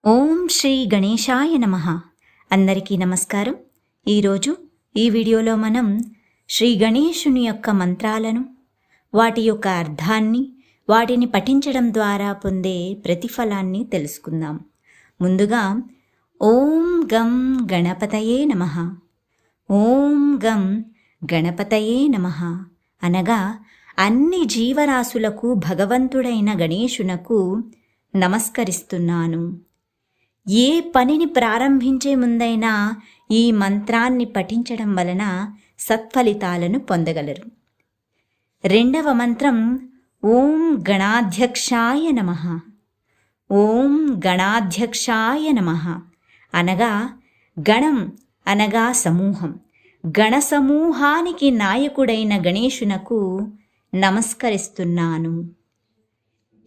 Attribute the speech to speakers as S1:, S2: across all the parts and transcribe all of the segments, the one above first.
S1: ఓం శ్రీ గణేశాయ నమః. అందరికీ నమస్కారం. ఈరోజు ఈ వీడియోలో మనం శ్రీ గణేశుని యొక్క మంత్రాలను, వాటి యొక్క అర్థాన్ని, వాటిని పఠించడం ద్వారా పొందే ప్రతిఫలాన్ని తెలుసుకుందాం. ముందుగా ఓం గం గణపతయే నమః. ఓం గం గణపతయే నమః అనగా అన్ని జీవరాశులకు భగవంతుడైన గణేశునకు నమస్కరిస్తున్నాను. ఏ పనిని ప్రారంభించే ముందైనా ఈ మంత్రాన్ని పఠించడం వలన సత్ఫలితాలను పొందగలరు. రెండవ మంత్రం ఓం గణాధ్యక్షాయ నమః. ఓం గణాధ్యక్షాయ నమః అనగా గణం అనగా సమూహం, గణ సమూహానికి నాయకుడైన గణేశునకు నమస్కరిస్తున్నాను.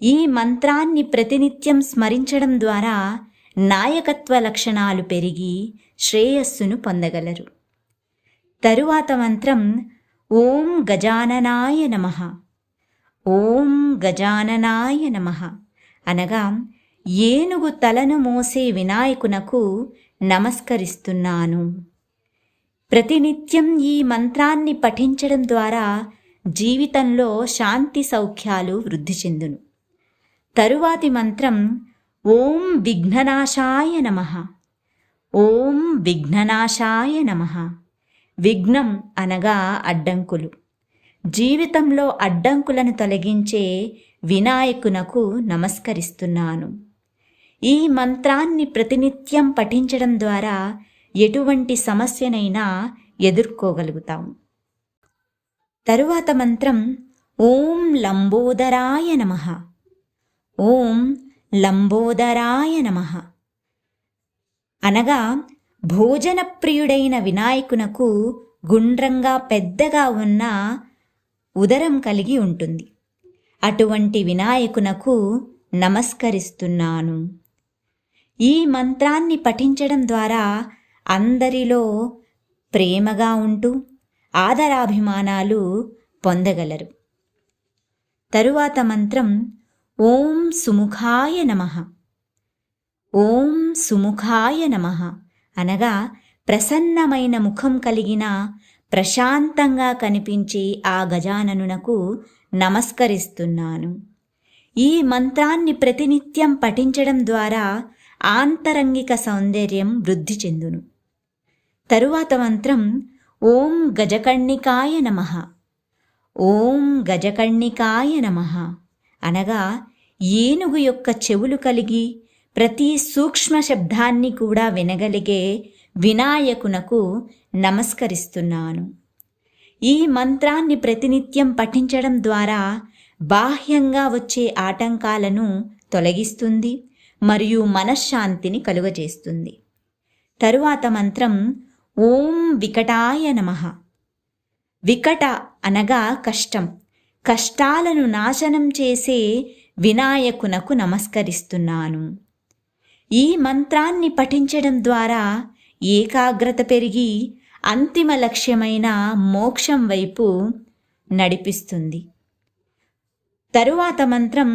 S1: ఈ మంత్రాన్ని ప్రతినిత్యం స్మరించడం ద్వారా నాయకత్వ లక్షణాలు పెరిగి శ్రేయస్సును పొందగలరు. తరువాత మంత్రం ఓం గజాననాయ నమః. ఓం గజాననాయ నమః అనగా ఏనుగు తలను మోసే వినాయకునకు నమస్కరిస్తున్నాను. ప్రతినిత్యం ఈ మంత్రాన్ని పఠించడం ద్వారా జీవితంలో శాంతి సౌఖ్యాలు వృద్ధి చెందును. తరువాతి మంత్రం ఓం విఘ్ననాశాయ నమః. ఓం విఘ్ననాశాయ నమః. విఘ్నం అనగా అడ్డంకులు. జీవితంలో అడ్డంకులను తొలగించే వినాయకునకు నమస్కరిస్తున్నాను. ఈ మంత్రాన్ని ప్రతినిత్యం పఠించడం ద్వారా ఎటువంటి సమస్యనైనా ఎదుర్కోగలుగుతాం. తరువాత మంత్రం ఓం లంబోదరాయ నమః. ఓం లంబోదరాయ నమః అనగా భోజన ప్రియుడైన వినాయకునకు గుండ్రంగా పెద్దగా ఉన్న ఉదరం కలిగి ఉంటుంది. అటువంటి వినాయకునకు నమస్కరిస్తున్నాను. ఈ మంత్రాన్ని పఠించడం ద్వారా అందరిలో ప్రేమగా ఉంటూ ఆదరాభిమానాలు పొందగలరు. తరువాత మంత్రం ఓం సుముఖాయ నమః. ఓం సుముఖాయ నమః అనగా ప్రసన్నమైన ముఖం కలిగిన ప్రశాంతంగా కనిపించే ఆ గజాననునకు నమస్కరిస్తున్నాను. ఈ మంత్రాన్ని ప్రతినిత్యం పఠించడం ద్వారా ఆంతరంగిక సౌందర్యం వృద్ధి చెందును. తరువాత మంత్రం ఓం గజకర్ణికాయ నమః. ఓం గజకర్ణికాయ నమః అనగా ఏనుగు యొక్క చెవులు కలిగి ప్రతి సూక్ష్మ శబ్దాన్ని కూడా వినగలిగే వినాయకునకు నమస్కరిస్తున్నాను. ఈ మంత్రాన్ని ప్రతినిత్యం పఠించడం ద్వారా బాహ్యంగా వచ్చే ఆటంకాలను తొలగిస్తుంది మరియు మనశ్శాంతిని కలుగజేస్తుంది. తరువాత మంత్రం ఓం వికటాయ నమః. వికట అనగా కష్టం. కష్టాలను నాశనం చేసే వినాయకునకు నమస్కరిస్తున్నాను. ఈ మంత్రాన్ని పఠించడం ద్వారా ఏకాగ్రత పెరిగి అంతిమ లక్ష్యమైన మోక్షం వైపు నడిపిస్తుంది. తరువాత మంత్రం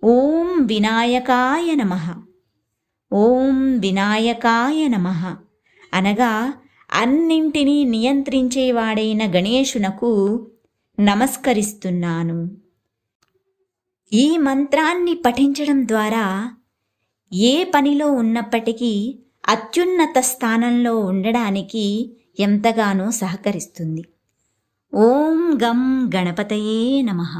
S1: ఓం వినాయకాయ నమః. ఓం వినాయకాయ నమః అనగా అన్నింటినీ నియంత్రించేవాడైన గణేశునకు నమస్కరిస్తున్నాను. ఈ మంత్రాన్ని పఠించడం ద్వారా ఏ పనిలో ఉన్నప్పటికీ అత్యున్నత స్థానంలో ఉండడానికి ఎంతగానో సహకరిస్తుంది. ఓం గం గణపతయే నమః.